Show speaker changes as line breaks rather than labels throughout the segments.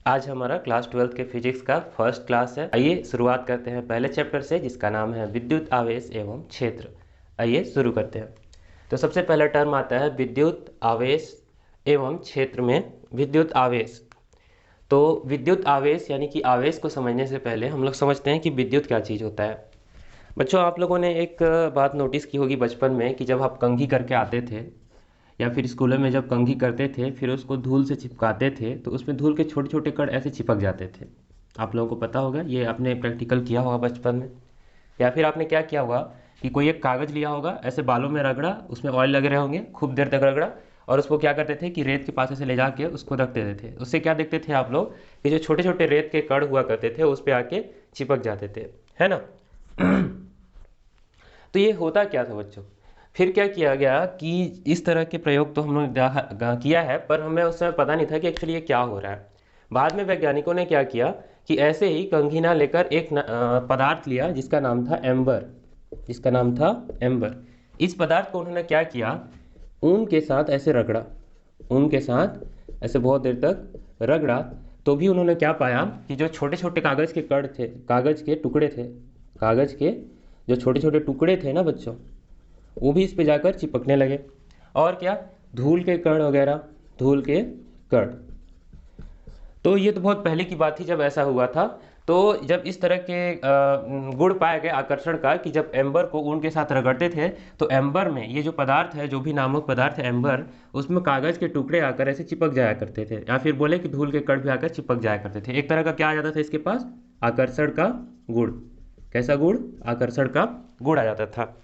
आज हमारा class 12th के फिजिक्स का फर्स्ट क्लास है। आइए शुरुआत करते हैं पहले चैप्टर से, जिसका नाम है विद्युत आवेश एवं क्षेत्र। आइए शुरू करते हैं। तो सबसे पहला टर्म आता है विद्युत आवेश एवं क्षेत्र में विद्युत आवेश। तो विद्युत आवेश यानी कि आवेश को समझने से पहले हम लोग समझते हैं कि विद्युत क्या चीज़ होता है। बच्चों, आप लोगों ने एक बात नोटिस की होगी बचपन में कि जब आप कंघी करके आते थे या फिर स्कूलों में जब कंघी करते थे फिर उसको धूल से चिपकाते थे तो उसमें धूल के छोटे छोटे कण ऐसे चिपक जाते थे। आप लोगों को पता होगा, ये आपने प्रैक्टिकल किया होगा बचपन में। या फिर आपने क्या किया होगा कि कोई एक कागज़ लिया होगा, ऐसे बालों में रगड़ा, उसमें ऑयल लगे रहे होंगे, खूब देर तक रगड़ा और उसको क्या करते थे कि रेत के पास ऐसे ले जाके उसको रख देते थे। उससे क्या देखते थे आप लोग कि जो छोटे छोटे रेत के कण हुआ करते थे उस पर आके चिपक जाते थे, है ना। तो ये होता क्या था बच्चों, फिर क्या किया गया कि इस तरह के प्रयोग तो हम लोग किया है, पर हमें उस समय पता नहीं था कि एक्चुअली ये क्या हो रहा है। बाद में वैज्ञानिकों ने क्या किया कि ऐसे ही कंघी ना लेकर एक पदार्थ लिया जिसका नाम था एम्बर। जिसका नाम था एम्बर। इस पदार्थ को उन्होंने क्या किया, ऊन के साथ ऐसे रगड़ा, ऊन के साथ ऐसे बहुत देर तक रगड़ा। तो भी उन्होंने क्या पाया कि जो छोटे छोटे कागज़ के कण थे, कागज़ के टुकड़े थे, कागज़ के जो छोटे छोटे टुकड़े थे ना बच्चों, वो भी इस पे जाकर चिपकने लगे। और क्या, धूल के कण वगैरह, धूल के कण। तो ये तो बहुत पहले की बात थी जब ऐसा हुआ था। तो जब इस तरह के गुण पाया गया आकर्षण का कि जब एम्बर को ऊन के साथ रगड़ते थे तो एम्बर में ये जो पदार्थ है, जो भी नामक पदार्थ है एम्बर, उसमें कागज़ के टुकड़े आकर ऐसे चिपक जाया करते थे, या फिर बोले कि धूल के कण भी आकर चिपक जाया करते थे। एक तरह का क्या आ जाता था इसके पास, आकर्षण का गुण। कैसा गुण, आकर्षण का गुण आ जाता था।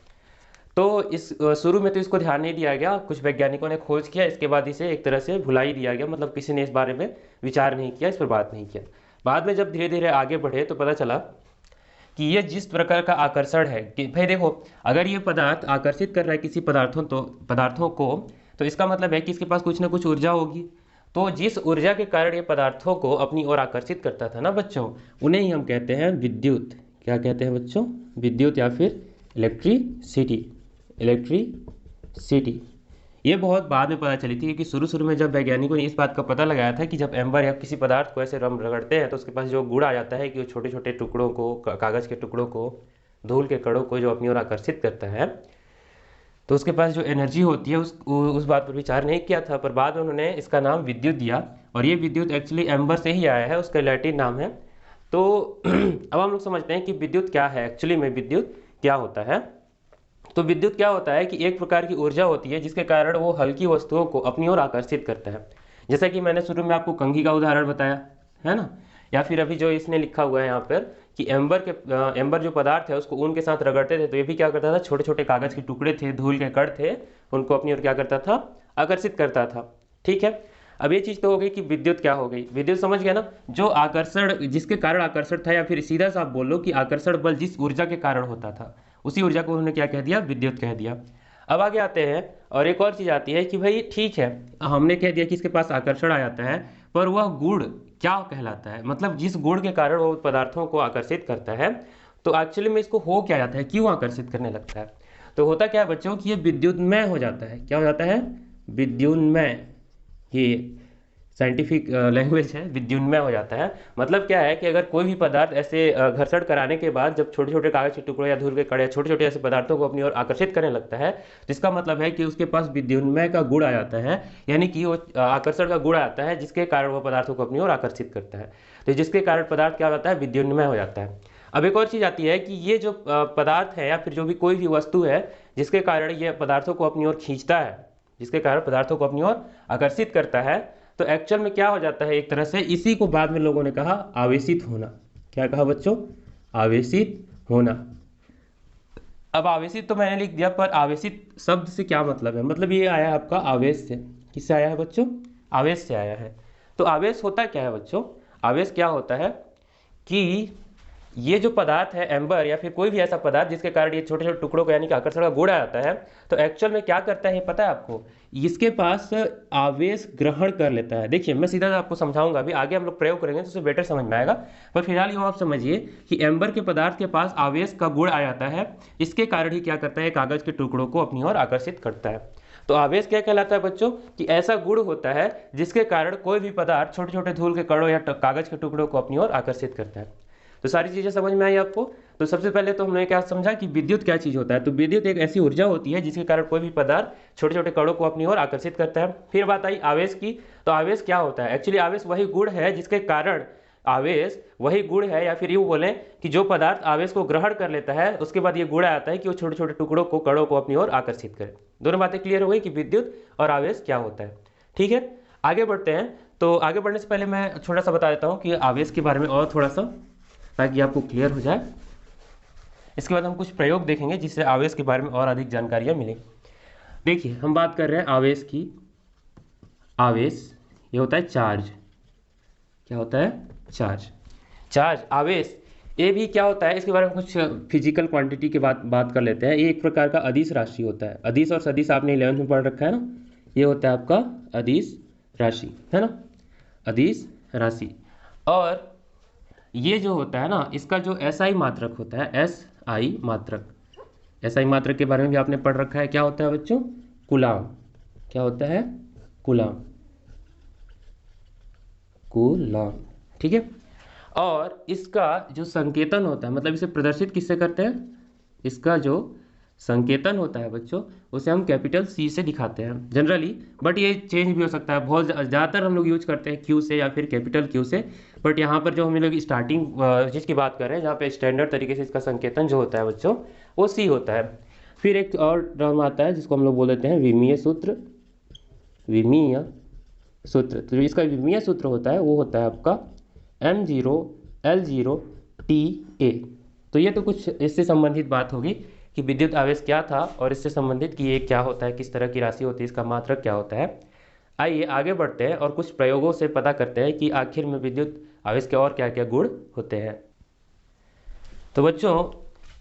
तो इस शुरू में तो इसको ध्यान नहीं दिया गया, कुछ वैज्ञानिकों ने खोज किया, इसके बाद इसे एक तरह से भुला ही दिया गया, मतलब किसी ने इस बारे में विचार नहीं किया, इस पर बात नहीं किया। बाद में जब धीरे धीरे आगे बढ़े तो पता चला कि ये जिस प्रकार का आकर्षण है कि भाई देखो, अगर ये पदार्थ आकर्षित कर रहा है किसी पदार्थों को तो इसका मतलब है कि इसके पास कुछ ना कुछ ऊर्जा होगी। तो जिस ऊर्जा के कारण ये पदार्थों को अपनी ओर आकर्षित करता था ना बच्चों, उन्हें ही हम कहते हैं विद्युत। क्या कहते हैं बच्चों, विद्युत या फिर इलेक्ट्रिसिटी। इलेक्ट्रिसिटी ये बहुत बाद में पता चली थी, क्योंकि शुरू शुरू में जब वैज्ञानिकों ने इस बात का पता लगाया था कि जब एम्बर या किसी पदार्थ को ऐसे रगड़ते हैं तो उसके पास जो गुण आ जाता है कि वो छोटे छोटे टुकड़ों को, कागज़ के टुकड़ों को, धूल के कणों को जो अपनी ओर आकर्षित करता है, तो उसके पास जो एनर्जी होती है उस बात पर विचार नहीं किया था। पर बाद में उन्होंने इसका नाम विद्युत दिया, और ये विद्युत एक्चुअली एम्बर से ही आया है, उसका लैटिन नाम है। तो अब हम लोग समझते हैं कि विद्युत क्या है, एक्चुअली में विद्युत क्या होता है। तो विद्युत क्या होता है कि एक प्रकार की ऊर्जा होती है जिसके कारण वो हल्की वस्तुओं को अपनी ओर आकर्षित करता है। जैसा कि मैंने शुरू में आपको कंघी का उदाहरण बताया है ना, या फिर अभी जो इसने लिखा हुआ है यहाँ पर कि एम्बर जो पदार्थ है उसको ऊन के साथ रगड़ते थे तो ये भी क्या करता था, छोटे छोटे कागज के टुकड़े थे, धूल के कण थे, उनको अपनी ओर क्या करता था, आकर्षित करता था। ठीक है, अब ये चीज़ तो हो गई कि विद्युत क्या हो गई। विद्युत समझ गया ना, जो आकर्षण, जिसके कारण आकर्षण था, या फिर सीधा सा आप बोल लो कि आकर्षण बल जिस ऊर्जा के कारण होता था उसी ऊर्जा को उन्होंने क्या कह दिया, विद्युत कह दिया। अब आगे आते हैं और एक और चीज़ आती है कि भाई ठीक है, हमने कह दिया कि इसके पास आकर्षण आ जाता है, पर वह गुण क्या कहलाता है, मतलब जिस गुण के कारण वो पदार्थों को आकर्षित करता है, तो एक्चुअली में इसको हो क्या जाता है, क्यों आकर्षित करने लगता है। तो होता क्या है बच्चों कि ये विद्युतमय हो जाता है। क्या हो जाता है, विद्युन्मय। ये साइंटिफिक लैंग्वेज है, विद्युन्मय हो जाता है। मतलब क्या है कि अगर कोई भी पदार्थ ऐसे घर्षण कराने के बाद जब छोटे छोटे कागज के टुकड़े या धूल के कण या छोटे छोटे ऐसे पदार्थों को अपनी ओर आकर्षित करने लगता है, जिसका मतलब है कि उसके पास विद्युन्मय का गुण आ जाता है, यानी कि वो आकर्षण का गुण आता है जिसके कारण वो पदार्थों को अपनी ओर आकर्षित करता है। तो जिसके कारण पदार्थ क्या होता है, विद्युन्मय हो जाता है। अब एक और चीज़ आती है कि ये जो पदार्थ है या फिर जो भी कोई भी वस्तु है जिसके कारण ये पदार्थों को अपनी ओर खींचता है, जिसके कारण पदार्थों को अपनी ओर आकर्षित करता है, तो एक्चुअल में क्या हो जाता है, एक तरह से इसी को बाद में लोगों ने कहा आवेशित होना। क्या कहा बच्चों, आवेशित होना। अब आवेशित तो मैंने लिख दिया, पर आवेशित शब्द से क्या मतलब है, मतलब ये आया है आपका आवेश से। किससे आया है बच्चों, आवेश से आया है। तो आवेश होता क्या है बच्चों, आवेश क्या होता है कि ये जो पदार्थ है एम्बर या फिर कोई भी ऐसा पदार्थ जिसके कारण ये छोटे छोटे टुकड़ों को यानी कि आकर्षण का गुण आता है, तो एक्चुअल में क्या करता है पता है आपको, इसके पास आवेश ग्रहण कर लेता है। देखिए मैं सीधा आपको समझाऊंगा, अभी आगे हम लोग प्रयोग करेंगे तो उसे बेटर समझ में आएगा, पर फिलहाल ये आप समझिए कि एम्बर के पदार्थ के पास आवेश का गुण आ जाता है, इसके कारण ही क्या करता है, कागज के टुकड़ों को अपनी ओर आकर्षित करता है। तो आवेश क्या कहलाता है बच्चों, कि ऐसा गुण होता है जिसके कारण कोई भी पदार्थ छोटे छोटे धूल के कणों या कागज के टुकड़ों को अपनी ओर आकर्षित करता है। तो सारी चीजें समझ में आई आपको। तो सबसे पहले तो हमने क्या समझा कि विद्युत क्या चीज होता है। तो विद्युत एक ऐसी ऊर्जा होती है जिसके कारण कोई भी पदार्थ छोटे छोटे कणों को अपनी ओर आकर्षित करता है। फिर बात आई आवेश की। तो आवेश क्या होता है, एक्चुअली आवेश वही गुण है जिसके कारण, आवेश वही गुण है, या फिर यूं बोलें कि जो पदार्थ आवेश को ग्रहण कर लेता है उसके बाद ये गुण आता है कि वो छोटे छोटे टुकड़ों को कणों को अपनी ओर आकर्षित करे। दोनों बातें क्लियर हो गई कि विद्युत और आवेश क्या होता है। ठीक है, आगे बढ़ते हैं। तो आगे बढ़ने से पहले मैं थोड़ा सा बता देता हूँ कि आवेश के बारे में और थोड़ा सा, ताकि आपको क्लियर हो जाए। इसके बाद हम कुछ प्रयोग देखेंगे जिससे आवेश के बारे में और अधिक जानकारियाँ मिलेंगी। देखिए, हम बात कर रहे हैं आवेश की। आवेश ये होता है चार्ज। क्या होता है, चार्ज। चार्ज, आवेश, ये भी क्या होता है, इसके बारे में कुछ फिजिकल क्वांटिटी की बात कर लेते हैं। ये एक प्रकार का अदिश राशि होता है। अदिश और सदिश आपने 11th में पढ़ रखा है ना। ये होता है आपका अदिश राशि, है ना, अदिश राशि। और ये जो होता है ना, इसका जो एसआई मात्रक होता है, एसआई मात्रक, एसआई मात्रक के बारे में भी आपने पढ़ रखा है। क्या होता है बच्चों, कूलाम। क्या होता है, कूलाम, कूलाम। ठीक है। और इसका जो संकेतन होता है, मतलब इसे प्रदर्शित किससे करते हैं, इसका जो संकेतन होता है बच्चों, उसे हम कैपिटल सी से दिखाते हैं जनरली, बट ये चेंज भी हो सकता है। बहुत ज़्यादातर हम लोग यूज करते हैं क्यू से या फिर कैपिटल क्यू से, बट यहाँ पर जो हम लोग स्टार्टिंग जिसकी बात कर रहे हैं, जहाँ पे स्टैंडर्ड तरीके से इसका संकेतन जो होता है बच्चों, वो सी होता है। फिर एक और टर्म आता है जिसको हम लोग बोल देते हैं विमीय सूत्र। विमीय सूत्र, तो जो इसका विमीय सूत्र होता है वो होता है आपका M0L0TA। तो ये तो कुछ इससे संबंधित बात होगी कि विद्युत आवेश क्या था और इससे संबंधित कि ये क्या होता है, किस तरह की राशि होती है, इसका मात्रक क्या होता है। आइए आगे बढ़ते हैं और कुछ प्रयोगों से पता करते हैं कि आखिर में विद्युत आवेश के और क्या क्या गुण होते हैं। तो बच्चों,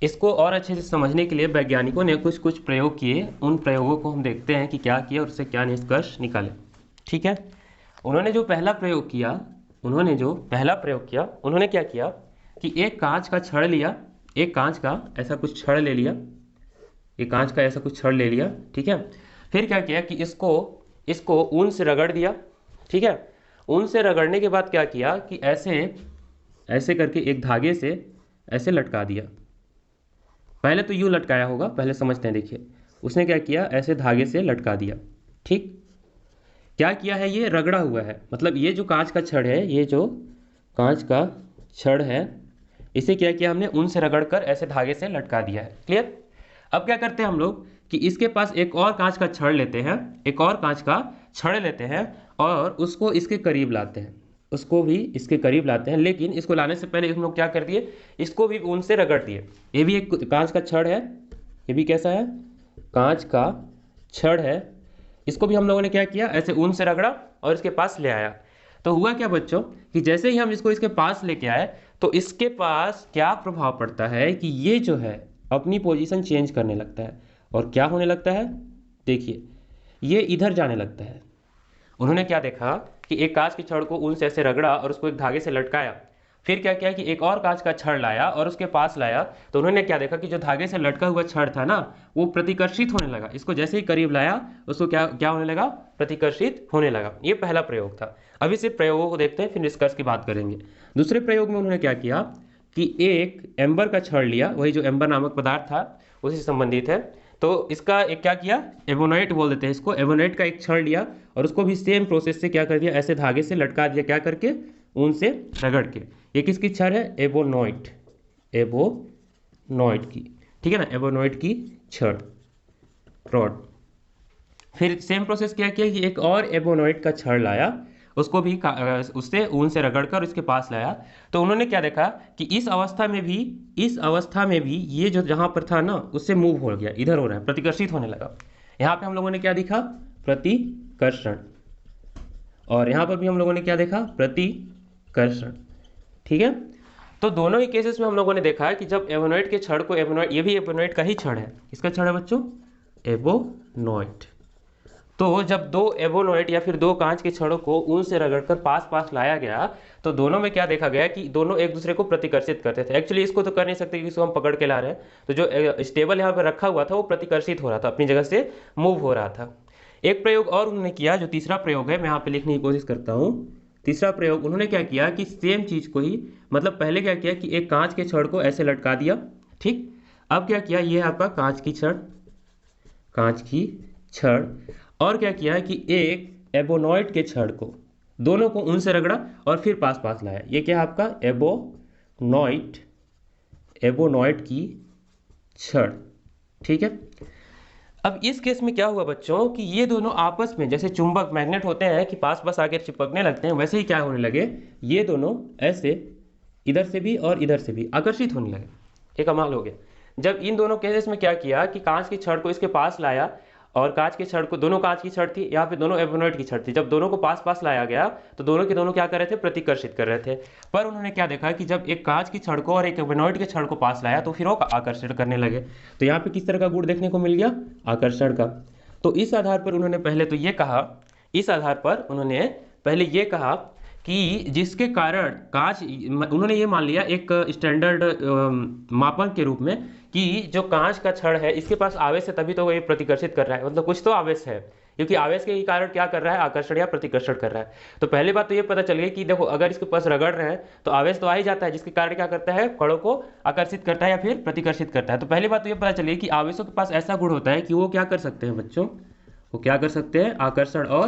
इसको और अच्छे से समझने के लिए वैज्ञानिकों ने कुछ कुछ प्रयोग किए। उन प्रयोगों को हम देखते हैं कि क्या किया और उससे क्या निष्कर्ष निकाले। ठीक है। उन्होंने जो पहला प्रयोग किया, उन्होंने क्या किया कि एक कांच का छड़ लिया, एक कांच का ऐसा कुछ छड़ ले लिया, एक कांच का ऐसा कुछ छड़ ले लिया। ठीक है। फिर क्या किया कि इसको ऊन से रगड़ दिया। ठीक है। ऊन से रगड़ने के बाद क्या किया कि ऐसे करके एक धागे से ऐसे लटका दिया। पहले तो यूं लटकाया होगा, पहले समझते हैं। देखिए, उसने क्या किया, ऐसे धागे से लटका दिया। ठीक, क्या किया है, ये रगड़ा हुआ है, मतलब ये जो कांच का छड़ है, ये जो कांच का छड़ है, इसे क्या किया हमने, ऊन से रगड़कर ऐसे धागे से लटका दिया है। क्लियर। अब क्या करते हैं हम लोग कि इसके पास एक और कांच का छड़ लेते हैं, एक और कांच का छड़ लेते हैं और उसको इसके करीब लाते हैं, उसको भी इसके करीब लाते हैं। लेकिन इसको लाने से पहले हम लोग क्या कर दिए, इसको भी ऊन से रगड़ दिए। ये भी एक कांच का छड़ है, ये भी कैसा है, कांच का छड़ है। इसको भी हम लोगों ने क्या किया, ऐसे ऊन से रगड़ा और इसके पास ले आया। तो हुआ क्या बच्चों कि जैसे ही हम इसको इसके पास लेके आए, तो इसके पास क्या प्रभाव पड़ता है कि ये जो है अपनी पोजीशन चेंज करने लगता है। और क्या होने लगता है, देखिए, ये इधर जाने लगता है। उन्होंने क्या देखा कि एक कांच के छड़ को ऊन से ऐसे रगड़ा और उसको एक धागे से लटकाया। फिर क्या किया कि एक और कांच का छड़ लाया और उसके पास लाया। तो उन्होंने क्या देखा कि जो धागे से लटका हुआ छड़ था ना, वो प्रतिकर्षित होने लगा। इसको जैसे ही करीब लाया, उसको क्या होने लगा, प्रतिकर्षित होने लगा। ये पहला प्रयोग था। अब इसे प्रयोगों को देखते हैं, फिर निष्कर्ष की बात करेंगे। दूसरे प्रयोग में उन्होंने क्या किया कि एक एम्बर का छड़ लिया, वही जो एम्बर नामक पदार्थ था उसी से संबंधित है। तो इसका एक क्या किया, एवोनाइट बोल देते हैं इसको, एवोनाइट का एक छड़ लिया और उसको भी सेम प्रोसेस से क्या कर दिया, ऐसे धागे से लटका दिया। क्या करके, ऊन से रगड़ के। ये किसकी छड़ है, एवोनॉइट, एवोनॉइट की। ठीक है ना, एवोनॉइट की छड़, रॉड। फिर सेम प्रोसेस क्या किया कि एक और एवोनॉइट का छड़ लाया, उसको भी उससे ऊन से रगड़कर इसके पास लाया। तो उन्होंने क्या देखा कि इस अवस्था में भी ये जो जहां पर था ना, उससे मूव हो गया, इधर हो रहा है, प्रतिकर्षित होने लगा। यहाँ पे हम लोगों ने क्या दिखा, प्रतिकर्षण। और यहाँ पर भी हम लोगों ने क्या देखा, प्रतिकर्षण। ठीक है। तो दोनों ही केसेस में हम लोगों ने देखा है कि जब एवोनॉइट के छड़ को, एवोनॉइट, ये भी एवोनॉइट का ही छड़ है, किसका छड़ है बच्चों, एवोनॉइट। तो जब दो एवोनॉइट या फिर दो कांच के छड़ों को ऊन से रगड़कर पास लाया गया, तो दोनों में क्या देखा गया कि दोनों एक दूसरे को प्रतिकर्षित करते थे। एक्चुअली इसको तो कर नहीं सकते क्योंकि इसको हम पकड़ के ला रहे हैं। तो जो स्टेबल यहाँ पर रखा हुआ था वो प्रतिकर्षित हो रहा था, अपनी जगह से मूव हो रहा था। एक प्रयोग और उन्होंने किया, जो तीसरा प्रयोग है, मैं यहाँ पे लिखने की कोशिश करता हूँ। तीसरा प्रयोग उन्होंने क्या किया कि सेम चीज को ही, मतलब पहले क्या किया कि एक कांच के छड़ को ऐसे लटका दिया, ठीक। अब क्या किया, ये आपका कांच की छड़, कांच की छड़, और क्या किया कि एक एबोनॉइड के छड़ को, दोनों को उनसे रगड़ा और फिर पास पास लाया। ये क्या है आपका एबोनॉइड, एबोनॉइड की छड़, ठीक है। अब इस केस में क्या हुआ बच्चों कि ये दोनों आपस में, जैसे चुंबक मैग्नेट होते हैं कि पास पास आकर चिपकने लगते हैं, वैसे ही क्या होने लगे, ये दोनों ऐसे इधर से भी और इधर से भी आकर्षित होने लगे। ये कमाल हो गया। जब इन दोनों केसेस में क्या किया कि कांच की छड़ को इसके पास लाया, और कांच की छड़ को, दोनों कांच की छड़ थी, यहाँ पे दोनों एबोनॉइड की छड़ थी, जब दोनों को पास पास लाया गया तो दोनों के दोनों क्या कर रहे थे, प्रतिकर्षित कर रहे थे। पर उन्होंने क्या देखा कि जब एक कांच की छड़ को और एक एबोनॉइड के छड़ को पास लाया तो फिर वो आकर्षण करने लगे। तो यहाँ पे किस तरह का गुण देखने को मिल गया, आकर्षण का। तो इस आधार पर उन्होंने पहले तो ये कहा, इस आधार पर उन्होंने पहले ये कहा कि जिसके कारण कांच, उन्होंने ये मान लिया एक स्टैंडर्ड मापन के रूप में कि जो कांच का छड़ है इसके पास आवेश है, तभी तो ये प्रतिकर्षित कर रहा है, मतलब कुछ तो आवेश है, क्योंकि आवेश के ही कारण क्या कर रहा है, आकर्षण या प्रतिकर्षण कर रहा है। तो पहली बात तो ये पता चल गई कि देखो अगर इसके पास रगड़ रहे हैं तो आवेश तो आ ही जाता है, जिसके कारण क्या करता है, कणों को आकर्षित करता है या फिर प्रतिकर्षित करता है। तो पहली बात तो ये पता चली कि आवेशों के पास ऐसा गुण होता है कि वो क्या कर सकते हैं बच्चों, वो क्या कर सकते हैं, आकर्षण और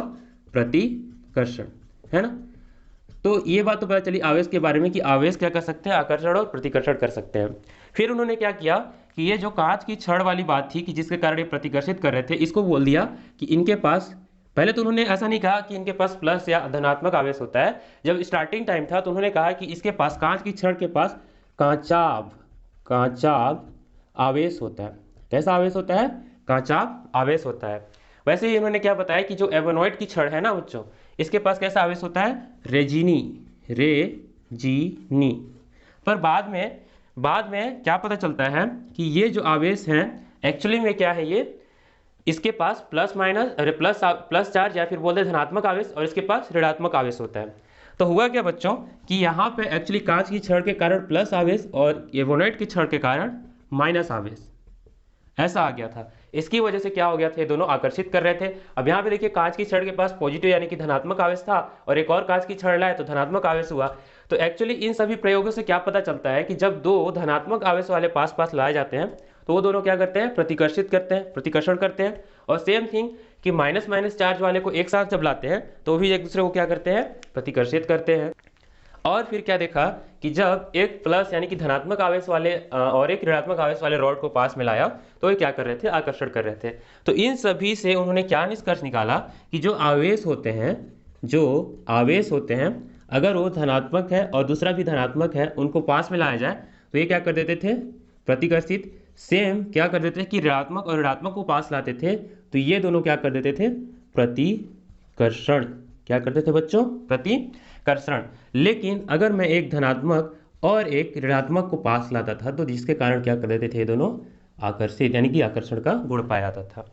प्रतिकर्षण, है ना। तो ये बात तो पता चली आवेश के बारे में कि आवेश क्या कर सकते हैं, आकर्षण और प्रतिकर्षण कर सकते हैं। फिर उन्होंने क्या किया कि ये जो कांच की छड़ वाली बात थी कि जिसके कारण ये प्रतिकर्षित कर रहे थे, इसको बोल दिया कि इनके पास, पहले तो उन्होंने ऐसा नहीं कहा कि इनके पास प्लस या धनात्मक आवेश होता है। जब स्टार्टिंग टाइम था तो उन्होंने कहा कि इसके पास, कांच की छड़ के पास कांचाभ, कांचाभ आवेश होता है। कैसा आवेश होता है, कांचाभ आवेश होता है। वैसे ही उन्होंने क्या बताया कि जो एबोनॉइड की छड़ है ना बच्चों, इसके पास कैसा आवेश होता है, रेजिनी, रेजिनी। पर बाद में क्या पता चलता है कि ये जो आवेश हैं एक्चुअली में क्या है, ये इसके पास प्लस माइनस, अरे प्लस चार्ज या फिर बोलते धनात्मक आवेश, और इसके पास ऋणात्मक आवेश होता है। तो हुआ क्या बच्चों कि यहाँ पे एक्चुअली कांच की छड़ के कारण प्लस आवेश और एबोनॉइड की छड़ के कारण माइनस आवेश, ऐसा आ गया था। इसकी वजह से क्या हो गया था, ये दोनों आकर्षित कर रहे थे। अब यहाँ पे देखिए कांच की छड़ के पास पॉजिटिव यानी कि धनात्मक आवेश था, और एक और कांच की छड़ लाए तो धनात्मक आवेश हुआ। तो एक्चुअली इन सभी प्रयोगों से क्या पता चलता है कि जब दो धनात्मक आवेश वाले पास पास लाए जाते हैं तो वो दोनों क्या करते हैं, प्रतिकर्षित करते हैं, प्रतिकर्षण करते हैं। और सेम थिंग कि माइनस माइनस चार्ज वाले को एक साथ जब लाते हैं तो भी एक दूसरे को क्या करते हैं, प्रतिकर्षित करते हैं। और फिर क्या देखा कि जब एक प्लस यानी कि धनात्मक आवेश वाले और एक ऋणात्मक आवेश वाले रॉड को पास में लाया तो ये क्या कर रहे थे, आकर्षण कर रहे थे। तो इन सभी से उन्होंने क्या निष्कर्ष निकाला कि जो आवेश होते हैं, जो आवेश होते हैं, अगर वो धनात्मक है और दूसरा भी धनात्मक है, उनको पास में लाया जाए तो ये क्या कर देते थे, प्रतिकर्षित। सेम क्या कर देते थे कि ऋणात्मक और ऋणात्मक को पास लाते थे तो ये दोनों क्या कर देते थे, प्रतिकर्षण। क्या करते थे बच्चों, प्रतिकर्षण। लेकिन अगर मैं एक धनात्मक और एक ऋणात्मक को पास लाता था तो जिसके कारण क्या कर देते थे, ये दोनों आकर्षित यानी कि आकर्षण का गुण पाया जाता था।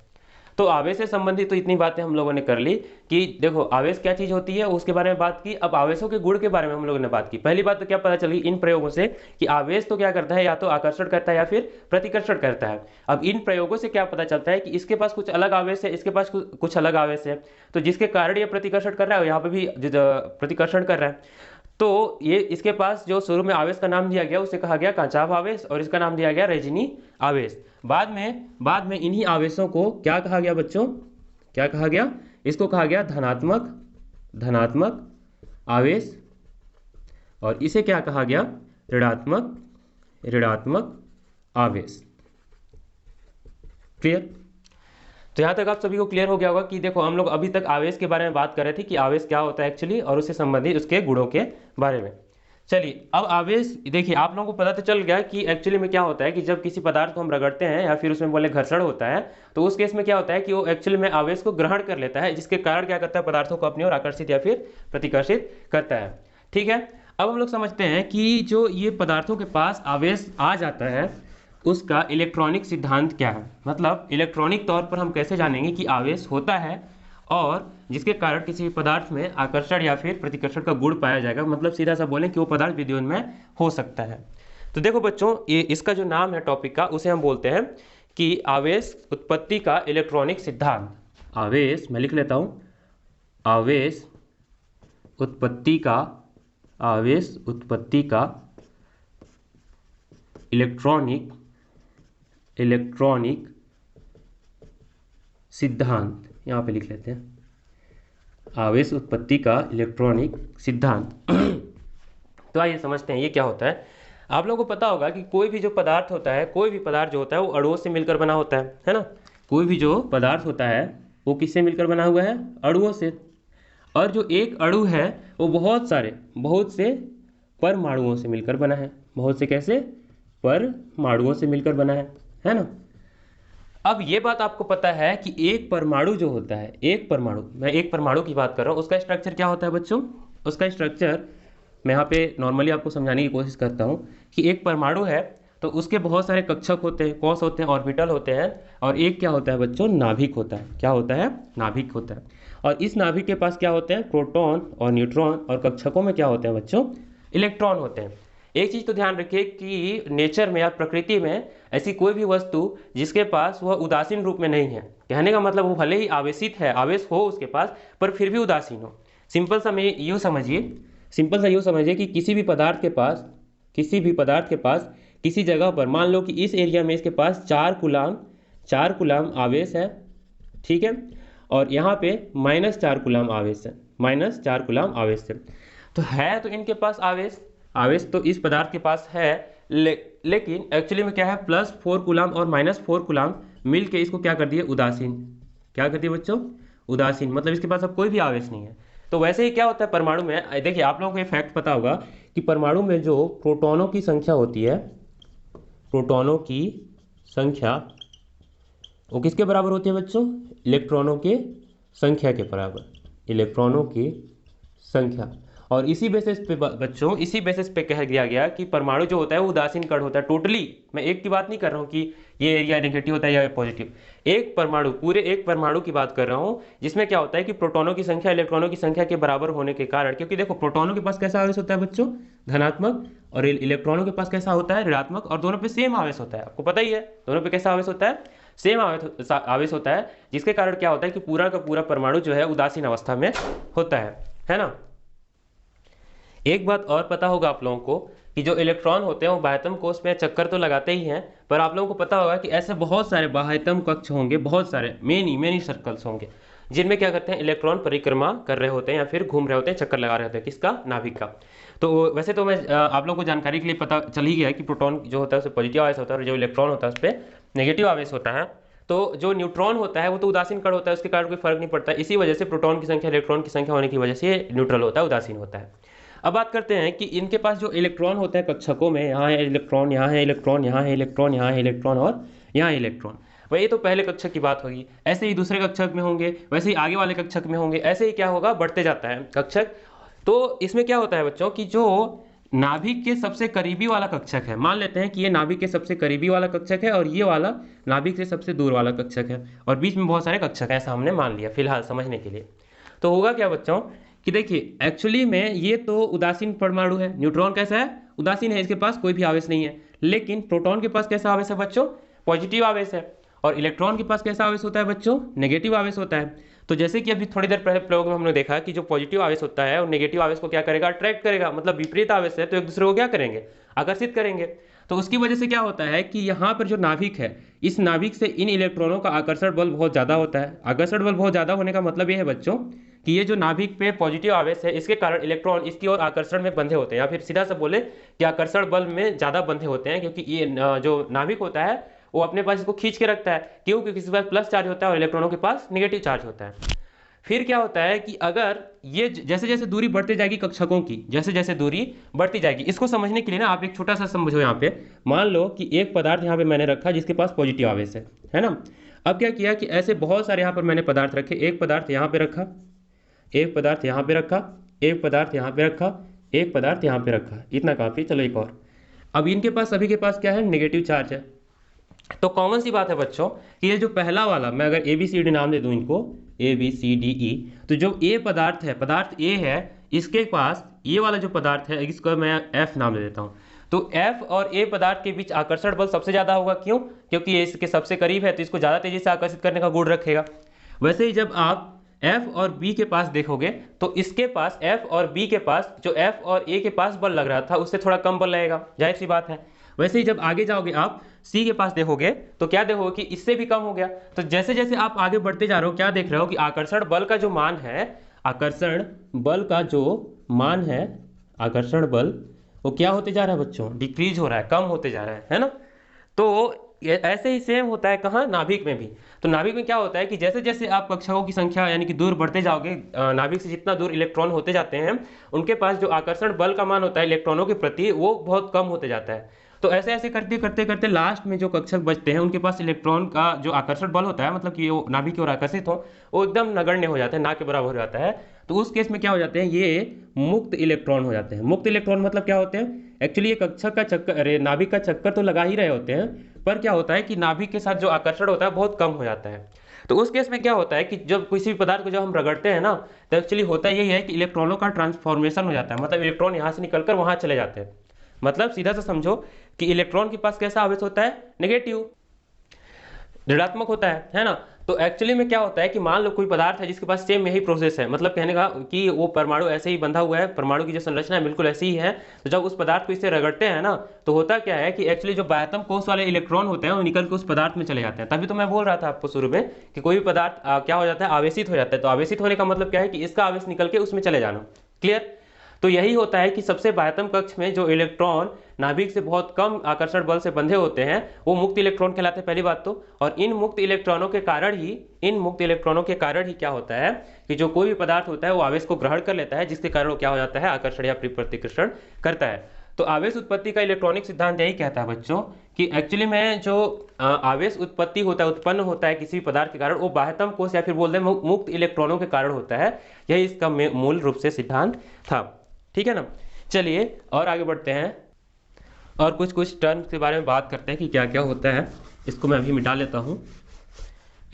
तो आवेश से संबंधित तो इतनी बातें हम लोगों ने कर ली कि देखो आवेश क्या चीज होती है उसके बारे में बात की। अब आवेशों के गुण के बारे में हम लोगों ने बात की। पहली बात तो क्या पता चली इन प्रयोगों से कि आवेश तो क्या करता है, या तो आकर्षण करता है या फिर प्रतिकर्षण करता है। अब इन प्रयोगों से क्या पता चलता है कि इसके पास कुछ अलग आवेश है, इसके पास कुछ अलग आवेश है, तो जिसके कारण ये प्रतिकर्षण कर रहा है, यहाँ पे भी प्रतिकर्षण कर रहा है। तो ये इसके पास जो शुरू में आवेश का नाम दिया गया उसे कहा गया कांचाभ आवेश, और इसका नाम दिया गया रेजिनी आवेश। बाद में इन्हीं आवेशों को क्या कहा गया बच्चों, क्या कहा गया, इसको कहा गया धनात्मक आवेश, और इसे क्या कहा गया, ऋणात्मक आवेश। क्लियर। तो यहाँ तक आप सभी को क्लियर हो गया होगा कि देखो हम लोग अभी तक आवेश के बारे में बात कर रहे थे कि आवेश क्या होता है एक्चुअली, और उससे संबंधित उसके गुणों के बारे में। चलिए अब आवेश देखिए, आप लोगों को पता तो चल गया कि एक्चुअली में क्या होता है कि जब किसी पदार्थ को हम रगड़ते हैं या फिर उसमें बोले घर्षण होता है तो उस केस में क्या होता है कि वो एक्चुअली में आवेश को ग्रहण कर लेता है, जिसके कारण क्या करता है, पदार्थों को अपनी ओर आकर्षित या फिर प्रतिकर्षित करता है। ठीक है। अब हम लोग समझते हैं कि जो ये पदार्थों के पास आवेश आ जाता है उसका इलेक्ट्रॉनिक सिद्धांत क्या है, मतलब इलेक्ट्रॉनिक तौर पर हम कैसे जानेंगे कि आवेश होता है और जिसके कारण किसी पदार्थ में आकर्षण या फिर प्रतिकर्षण का गुण पाया जाएगा, मतलब सीधा सा बोलें कि वो पदार्थ विद्युन्मय हो सकता है। तो देखो बच्चों, ये इसका जो नाम है टॉपिक का, उसे हम बोलते हैं कि आवेश उत्पत्ति का इलेक्ट्रॉनिक सिद्धांत। आवेश मैं लिख लेता हूँ, आवेश उत्पत्ति का, आवेश उत्पत्ति का इलेक्ट्रॉनिक सिद्धांत, यहाँ पे लिख लेते हैं, आवेश उत्पत्ति का इलेक्ट्रॉनिक सिद्धांत। तो आइए समझते हैं ये क्या होता है। आप लोगों को पता होगा कि कोई भी जो पदार्थ होता है, कोई भी पदार्थ जो होता है वो अणुओं से मिलकर बना होता है ना। कोई भी जो पदार्थ होता है वो किससे मिलकर बना हुआ है? अणुओं से। और जो एक अणु है वो बहुत से परमाणुओं से मिलकर बना है। बहुत से कैसे? परमाणुओं से मिलकर बना है ना। अब ये बात आपको पता है कि एक परमाणु जो होता है, एक परमाणु, मैं एक परमाणु की बात कर रहा हूँ, उसका स्ट्रक्चर क्या होता है बच्चों? उसका स्ट्रक्चर मैं यहाँ पे नॉर्मली आपको समझाने की कोशिश करता हूँ कि एक परमाणु है तो उसके बहुत सारे कक्षक होते हैं, कौस होते हैं, ऑर्बिटल होते हैं, और एक क्या होता है बच्चों? नाभिक होता है। क्या होता है? नाभिक होता है। और इस नाभिक के पास क्या होते हैं? प्रोटॉन और न्यूट्रॉन, और कक्षकों में क्या होते हैं बच्चों? इलेक्ट्रॉन होते हैं। एक चीज़ तो ध्यान रखिए कि नेचर में या प्रकृति में ऐसी कोई भी वस्तु जिसके पास वह उदासीन रूप में नहीं है, कहने का मतलब वो भले ही आवेशित है, आवेश हो उसके पास, पर फिर भी उदासीन हो। सिंपल सा यूँ समझिए कि किसी भी पदार्थ के पास किसी जगह पर, मान लो कि इस एरिया में इसके पास 4 कूलाम आवेश है, ठीक है, और यहाँ पे -4 कूलाम आवेश है, -4 कूलाम आवेश है। तो इनके पास आवेश तो इस पदार्थ के पास है, लेकिन एक्चुअली में क्या है? +4 कूलाम और -4 कूलाम मिल के इसको क्या कर दिए? उदासीन। क्या कर दिए बच्चों? उदासीन। मतलब इसके पास अब कोई भी आवेश नहीं है। तो वैसे ही क्या होता है परमाणु में? देखिए आप लोगों को ये फैक्ट पता होगा कि परमाणु में जो प्रोटॉनों की संख्या होती है, प्रोटॉनों की संख्या वो किसके बराबर होती है बच्चों? इलेक्ट्रॉनों के संख्या के बराबर, इलेक्ट्रॉनों की संख्या। और इसी बेसिस पे बच्चों, इसी बेसिस पे कह दिया गया कि परमाणु जो होता है वो उदासीन कण होता है। टोटली मैं एक की बात नहीं कर रहा हूँ कि ये एरिया नेगेटिव होता है या पॉजिटिव, एक परमाणु, पूरे एक परमाणु की बात कर रहा हूँ, जिसमें क्या होता है कि प्रोटॉनों की संख्या इलेक्ट्रॉनों की संख्या के बराबर होने के कारण, क्योंकि देखो प्रोटॉनों के पास कैसा आवेश होता है बच्चों? धनात्मक, और इलेक्ट्रॉनों के पास कैसा होता है? ऋणात्मक, और दोनों पे सेम आवेश होता है। आपको पता ही है दोनों पे कैसा आवेश होता है? सेम आवेश होता है, जिसके कारण क्या होता है कि पूरा का पूरा परमाणु जो है उदासीन अवस्था में होता है ना। एक बात और पता होगा आप लोगों को कि जो इलेक्ट्रॉन होते हैं वो बाह्यतम कोश में चक्कर तो लगाते ही हैं, पर आप लोगों को पता होगा कि ऐसे बहुत सारे बाह्यतम कक्ष होंगे, बहुत सारे मेनी सर्कल्स होंगे, जिनमें क्या करते हैं? इलेक्ट्रॉन परिक्रमा कर रहे होते हैं या फिर घूम रहे होते हैं, चक्कर लगा रहे होते हैं। किसका? नाभिक का। तो वैसे तो मैं आप लोगों को जानकारी के लिए पता चल ही गया है कि प्रोटॉन जो होता है उससे पॉजिटिव आवेश होता है, और जो इलेक्ट्रॉन होता है उस पर नेगेटिव आवेश होता है। तो जो न्यूट्रॉन होता है वो तो उदासीन कण होता है, उसके कारण कोई फर्क नहीं पड़ता। इसी वजह से प्रोटॉन की संख्या इलेक्ट्रॉन की संख्या होने की वजह से न्यूट्रल होता है, उदासीन होता है। अब बात करते हैं कि इनके पास जो इलेक्ट्रॉन होता है कक्षकों में, यहाँ है इलेक्ट्रॉन, यहाँ है इलेक्ट्रॉन, यहाँ है इलेक्ट्रॉन, यहाँ है इलेक्ट्रॉन, और यहाँ है इलेक्ट्रॉन। वही ये तो पहले कक्षक की बात होगी। ऐसे ही दूसरे कक्षक में होंगे, वैसे ही आगे वाले कक्षक में होंगे, ऐसे ही क्या होगा? बढ़ते जाता है कक्षक। तो इसमें क्या होता है बच्चों कि जो नाभिक के सबसे करीबी वाला कक्षक है, मान लेते हैं कि ये नाभिक के सबसे करीबी वाला कक्षक है और ये वाला नाभिक से सबसे दूर वाला कक्षक है, और बीच में बहुत सारे कक्षक हैं, ऐसा हमने मान लिया फिलहाल समझने के लिए। तो होगा क्या बच्चों कि देखिए एक्चुअली में ये तो उदासीन परमाणु है। न्यूट्रॉन कैसा है? उदासीन है, इसके पास कोई भी आवेश नहीं है। लेकिन प्रोटॉन के पास कैसा आवेश है बच्चों? पॉजिटिव आवेश है। और इलेक्ट्रॉन के पास कैसा आवेश होता है बच्चों? नेगेटिव आवेश होता है। तो जैसे कि अभी थोड़ी देर पहले प्रयोग में हमने देखा कि जो पॉजिटिव आवेश होता है और नेगेटिव आवेश को क्या करेगा? अट्रैक्ट करेगा। मतलब विपरीत आवेश है तो एक दूसरे को क्या करेंगे? आकर्षित करेंगे। तो उसकी वजह से क्या होता है कि यहाँ पर जो नाभिक है, इस नाभिक से इन इलेक्ट्रॉनों का आकर्षण बल बहुत ज़्यादा होता है। आकर्षण बल बहुत ज़्यादा होने का मतलब ये है बच्चों कि ये जो नाभिक पे पॉजिटिव आवेश है, इसके कारण इलेक्ट्रॉन इसकी ओर आकर्षण में बंधे होते हैं, या फिर सीधा सा बोले कि आकर्षण बल में ज़्यादा बंधे होते हैं, क्योंकि ये जो नाभिक होता है वो अपने पास इसको खींच के रखता है। क्यों? क्योंकि इसके पास प्लस चार्ज होता है और इलेक्ट्रॉनों के पास नेगेटिव चार्ज होता है। फिर क्या होता है कि अगर ये जैसे जैसे दूरी बढ़ती जाएगी कक्षकों की, जैसे जैसे दूरी बढ़ती जाएगी, इसको समझने के लिए ना आप एक छोटा सा समझो। यहाँ पे मान लो कि एक पदार्थ यहाँ पे मैंने रखा जिसके पास पॉजिटिव आवेश है ना। अब क्या किया कि ऐसे बहुत सारे यहाँ पर मैंने पदार्थ रखे, एक पदार्थ यहाँ पे रखा, एक पदार्थ यहाँ पे रखा, एक पदार्थ यहाँ पे रखा, एक पदार्थ यहाँ पे रखा, इतना काफ़ी। चलो एक और। अब इनके पास सभी के पास क्या है? नेगेटिव चार्ज है। तो कॉमन सी बात है बच्चों कि ये जो पहला वाला, मैं अगर ABCD नाम दे दूं इनको, ABCDE, तो जो ए पदार्थ है, पदार्थ ए है, इसके पास ये वाला जो पदार्थ है इसको मैं F नाम दे देता हूं। तो F और A पदार्थ के बीच आकर्षण बल सबसे ज्यादा होगा। क्यों? क्योंकि ये इसके सबसे करीब है तो इसको ज्यादा तेजी से आकर्षित करने का गुण रखेगा। वैसे ही जब आप F और B के पास देखोगे तो इसके पास F और B के पास जो F और A के पास बल लग रहा था उससे थोड़ा कम बल लगेगा, जाहिर सी बात है। वैसे ही जब आगे जाओगे आप C के पास देखोगे तो क्या देखोगे कि इससे भी कम हो गया। तो जैसे जैसे आप आगे बढ़ते जा रहे हो क्या देख रहे हो कि आकर्षण बल का जो मान है, आकर्षण बल का जो मान है, आकर्षण बल वो क्या होते जा रहा है बच्चों, डिक्रीज हो रहा है, कम होते जा रहा है ना। तो ऐसे ही सेम होता है कहाँ, नाभिक में भी। तो नाभिक में क्या होता है कि जैसे जैसे आप कक्षाओं की संख्या यानी कि दूर बढ़ते जाओगे, नाभिक से जितना दूर इलेक्ट्रॉन होते जाते हैं उनके पास जो आकर्षण बल का मान होता है इलेक्ट्रॉनों के प्रति वो बहुत कम होते जाता है। तो ऐसे ऐसे करते करते करते लास्ट में जो कक्षक बचते हैं उनके पास इलेक्ट्रॉन का जो आकर्षण बल होता है, मतलब कि वो नाभिक की ओर आकर्षित हो, वो एकदम नगण्य हो जाता है, ना के बराबर हो जाता है। तो उस केस में क्या हो जाते हैं, ये मुक्त इलेक्ट्रॉन हो जाते हैं। मुक्त इलेक्ट्रॉन मतलब क्या होते हैं, एक्चुअली ये कक्षक का चक्कर, अरे नाभिक का चक्कर तो लगा ही रहे होते हैं, पर क्या होता है कि नाभिक के साथ जो आकर्षण होता है बहुत कम हो जाता है। तो उस केस में क्या होता है कि जब किसी भी पदार्थ को जब हम रगड़ते हैं ना, तो एक्चुअली होता यही है कि इलेक्ट्रॉनों का ट्रांसफॉर्मेशन हो जाता है, मतलब इलेक्ट्रॉन यहाँ से निकलकर वहाँ चले जाते हैं। मतलब सीधा सा समझो कि इलेक्ट्रॉन के पास कैसा आवेश होता है, नेगेटिव, ऋणात्मक होता है ना। तो एक्चुअली में क्या होता है कि मान लो कोई पदार्थ है जिसके पास सेम यही प्रोसेस है, मतलब कहने का कि वो परमाणु ऐसे ही बंधा हुआ है, परमाणु की जो संरचना है बिल्कुल ऐसी ही है। तो जब उस पदार्थ को इससे रगड़ते हैं ना, तो होता क्या है कि एक्चुअली जो बाह्यतम कोष वाले इलेक्ट्रॉन होते हैं वो निकल के उस पदार्थ में चले जाते हैं। तभी तो मैं बोल रहा था आपको शुरू में कि कोई भी पदार्थ क्या हो जाता है, आवेशित हो जाता है। तो आवेशित होने का मतलब क्या है कि इसका आवेश निकल के उसमें चले जाना, क्लियर। तो यही होता है कि सबसे बाह्यतम कक्ष में जो इलेक्ट्रॉन नाभिक से बहुत कम आकर्षण बल से बंधे होते हैं वो मुक्त इलेक्ट्रॉन कहलाते हैं, पहली बात तो। और इन मुक्त इलेक्ट्रॉनों के कारण ही क्या होता है कि जो कोई भी पदार्थ होता है वो आवेश को ग्रहण कर लेता है, जिसके कारण वो क्या हो जाता है, आकर्षण या प्रतिकर्षण करता है। तो आवेश उत्पत्ति का इलेक्ट्रॉनिक सिद्धांत यही कहता है बच्चों कि एक्चुअली में जो आवेश उत्पत्ति होता है, उत्पन्न होता है किसी भी पदार्थ के कारण, वो बाह्यतम कोष या फिर बोल दें मुक्त इलेक्ट्रॉनों के कारण होता है। यही इसका मूल रूप से सिद्धांत था, ठीक है ना। चलिए और आगे बढ़ते हैं और कुछ टर्म्स के बारे में बात करते हैं कि क्या क्या होता है। इसको मैं अभी मिटा लेता हूँ,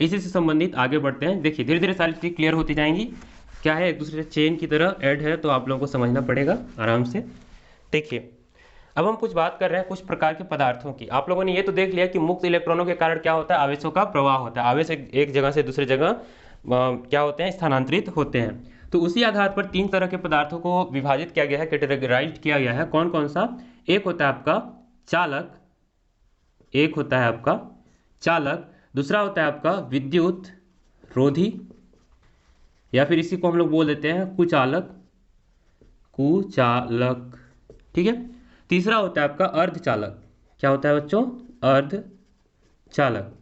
इसी से संबंधित आगे बढ़ते हैं। देखिए धीरे धीरे सारी चीज़ें क्लियर होती जाएंगी, क्या है एक दूसरे चेन की तरह ऐड है, तो आप लोगों को समझना पड़ेगा आराम से। देखिए अब हम कुछ बात कर रहे हैं कुछ प्रकार के पदार्थों की। आप लोगों ने ये तो देख लिया कि मुक्त इलेक्ट्रॉनों के कारण क्या होता है, आवेशों का प्रवाह होता है, आवेश एक जगह से दूसरी जगह क्या होते हैं, स्थानांतरित होते हैं। तो उसी आधार पर तीन तरह के पदार्थों को विभाजित किया गया है, कैटेगराइज किया गया है। कौन कौन सा, एक होता है आपका चालक, एक होता है आपका चालक, दूसरा होता है आपका विद्युत रोधी, या फिर इसी को हम लोग बोल देते हैं कुचालक, कुचालक, ठीक है। तीसरा होता है आपका अर्धचालक, क्या होता है बच्चों, अर्धचालक।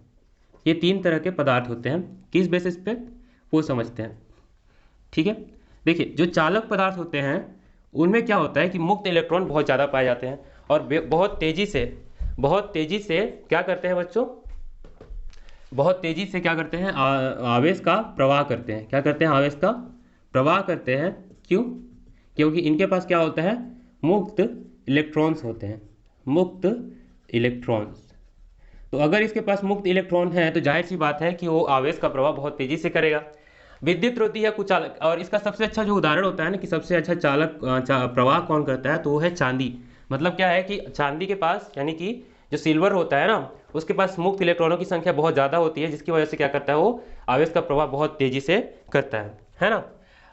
ये तीन तरह के पदार्थ होते हैं, किस बेसिस पे वो समझते हैं, ठीक है। देखिए जो चालक पदार्थ होते हैं उनमें क्या होता है कि मुक्त इलेक्ट्रॉन बहुत ज़्यादा पाए जाते हैं और बहुत तेजी से क्या करते हैं बच्चों, बहुत तेजी से क्या करते हैं, आवेश का प्रवाह करते हैं। क्या करते हैं, आवेश का प्रवाह करते हैं। क्यों, क्योंकि इनके पास क्या होता है, मुक्त इलेक्ट्रॉन्स होते हैं, मुक्त इलेक्ट्रॉन्स। तो अगर इसके पास मुक्त इलेक्ट्रॉन है तो जाहिर सी बात है कि वो आवेश का प्रवाह बहुत तेजी से करेगा। विद्युत रोधी या कुचालक, और इसका सबसे अच्छा जो उदाहरण होता है ना कि सबसे अच्छा चालक प्रवाह कौन करता है, तो वो है चांदी। मतलब क्या है कि चांदी के पास यानी कि जो सिल्वर होता है ना उसके पास मुक्त इलेक्ट्रॉनों की संख्या बहुत ज़्यादा होती है, जिसकी वजह से क्या करता है वो आवेश का प्रवाह बहुत तेजी से करता है ना।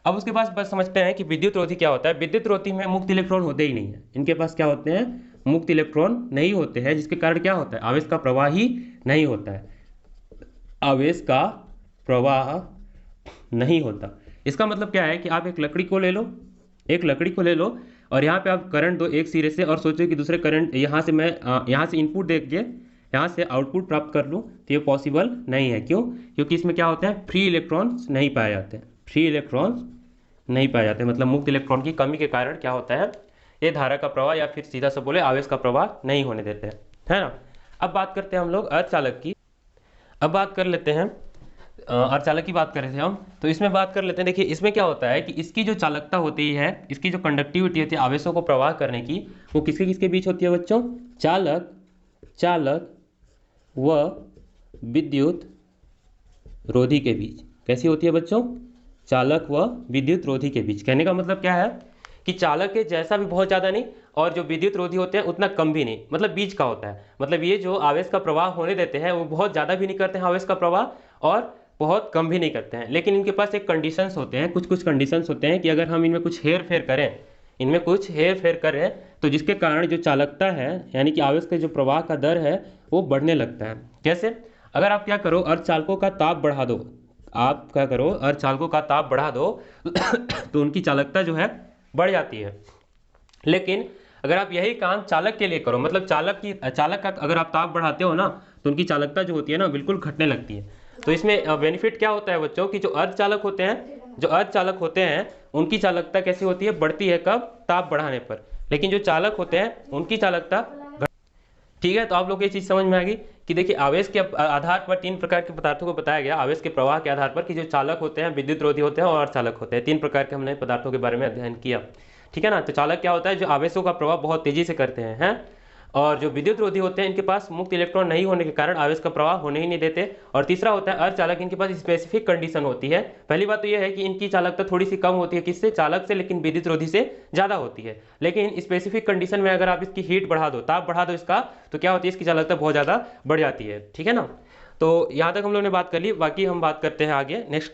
अब उसके पास बस समझते हैं कि विद्युत रोधी क्या होता है। विद्युत रोधी में मुक्त इलेक्ट्रॉन होते ही नहीं है, इनके पास क्या होते हैं, मुक्त इलेक्ट्रॉन नहीं होते हैं, जिसके कारण क्या होता है, आवेश का प्रवाह ही नहीं होता है, आवेश का प्रवाह नहीं होता। इसका मतलब क्या है कि आप एक लकड़ी को ले लो और यहाँ पे आप करंट दो एक सिरे से और सोचो कि दूसरे करंट यहाँ से मैं यहाँ से इनपुट देख के यहाँ से आउटपुट प्राप्त कर लूँ, तो ये पॉसिबल नहीं है। क्यों, क्योंकि इसमें क्या होता है, फ्री इलेक्ट्रॉन्स नहीं पाए जाते, फ्री इलेक्ट्रॉन्स नहीं पाए जाते, मतलब मुक्त इलेक्ट्रॉन की कमी के कारण क्या होता है, ये धारा का प्रवाह या फिर सीधा सा बोले आवेश का प्रवाह नहीं होने देते हैं, है ना। अब बात करते हैं हम लोग अर्धचालक की। अब बात कर लेते हैं अर्धचालक की बात कर रहे थे हम, तो इसमें बात कर लेते हैं। देखिए इसमें क्या होता है कि इसकी जो चालकता होती है, इसकी जो कंडक्टिविटी होती है आवेशों को प्रवाह करने की, वो किसके किसके बीच होती है बच्चों, चालक व विद्युत रोधी के बीच। कैसी होती है बच्चों, चालक व विद्युत रोधी के बीच। कहने का मतलब क्या है कि चालक के जैसा भी बहुत ज़्यादा नहीं और जो विद्युत रोधी होते हैं उतना कम भी नहीं, मतलब बीच का होता है। मतलब ये जो आवेश का प्रवाह होने देते हैं वो बहुत ज़्यादा भी नहीं करते हैं आवेश का प्रवाह और बहुत कम भी नहीं करते हैं। लेकिन इनके पास एक कंडीशंस होते हैं, कुछ कुछ कंडीशंस होते हैं कि अगर हम इनमें कुछ हेर फेर करें, इनमें कुछ हेर फेर करें तो जिसके कारण जो चालकता है यानी कि आवेश के जो प्रवाह का दर है वो बढ़ने लगता है। कैसे? अगर आप क्या करो, अर्धचालकों का ताप बढ़ा दो, आप क्या करो अर्धचालकों का ताप बढ़ा दो तो उनकी चालकता जो है बढ़ जाती है। लेकिन अगर आप यही काम चालक के लिए करो, मतलब चालक का अगर आप ताप बढ़ाते हो ना तो उनकी चालकता जो होती है ना बिल्कुल घटने लगती है। तो इसमें बेनिफिट क्या होता है बच्चों कि जो अर्धचालक होते हैं उनकी चालकता कैसी होती है, बढ़ती है। कब? ताप बढ़ाने पर। लेकिन जो चालक होते हैं उनकी चालकता, ठीक है। तो आप लोग को ये चीज समझ में आ गई कि देखिए आवेश के आधार पर तीन प्रकार के पदार्थों को बताया गया, आवेश के प्रवाह के आधार पर, कि जो चालक होते हैं, विद्युत रोधी होते हैं और अर्धचालक होते हैं। तीन प्रकार के हमने पदार्थों के बारे में अध्ययन किया, ठीक है ना। तो चालक क्या होता है, जो आवेशों का प्रवाह बहुत तेजी से करते हैं। और जो विद्युत रोधी होते हैं इनके पास मुक्त इलेक्ट्रॉन नहीं होने के कारण आवेश का प्रवाह होने ही नहीं देते। और तीसरा होता है अर्धचालक, इनके पास स्पेसिफिक कंडीशन होती है। पहली बात तो यह है कि इनकी चालकता थोड़ी सी कम होती है, किससे? चालक से, लेकिन विद्युत रोधी से ज्यादा होती है। लेकिन स्पेसिफिक कंडीशन में अगर आप इसकी हीट बढ़ा दो, ताप बढ़ा दो इसका, तो क्या होती है, इसकी चालकता बहुत ज्यादा बढ़ जाती है, ठीक है ना। तो यहाँ तक हम लोग ने बात कर ली, बाकी हम बात करते हैं आगे नेक्स्ट